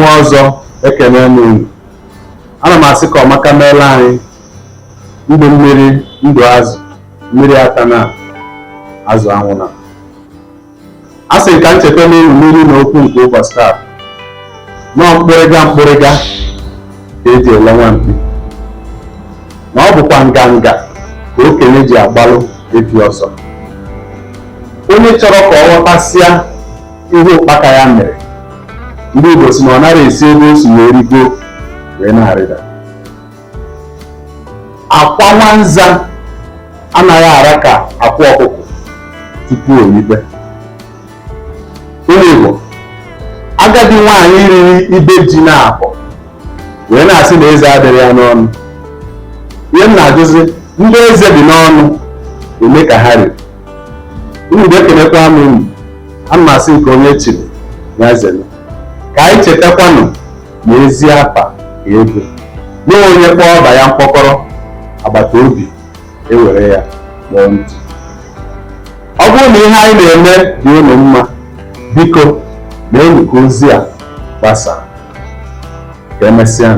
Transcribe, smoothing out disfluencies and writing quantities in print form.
mmụọ ọzọ ekene m unu. Ana m asị ka ọmaka meela anyị ndụ mmiri ndụ azụ mmiri ata na azụ anwụ na. A sị ka ncheta n'elu mmiri na okwu nke ụbọchị taa nọọ mkpụrịga ka eji ele nwampi na ọ bụkwa nganga ka okenye ji agbalụ efi ọsọ. Onye chọrọ ka ọ ghọtasịa ihe ụkpaka ya mere, ndị Igbo si na ọ nara esi ebe o si wee rigo wee na-arịda. Akwa nwanza anaghị ara ka akwa ọkụkọ tupu oyibe. Onye Igbo, agadi nwaanyị riri ibe ji na akọ wee na-asị na eze adịrị ya n'ọnụ. Ihe m na-ajụzi, ndị eze dị n'ọnụ eme ka ha riri. Unu ga-ekenekwa m unu, ana m asị nke onye chiri ya zere. Ka anyị chetakwanụ na ezi apa ego na onye kpọọ ọba ya mkpọkọrọ, agbata obi ewere ya kpọọ ntị. Ọ bụrụ na ihe anyị na-eme dị unu mma, biko mee ka ozi a gbasaa. Ka emesịa.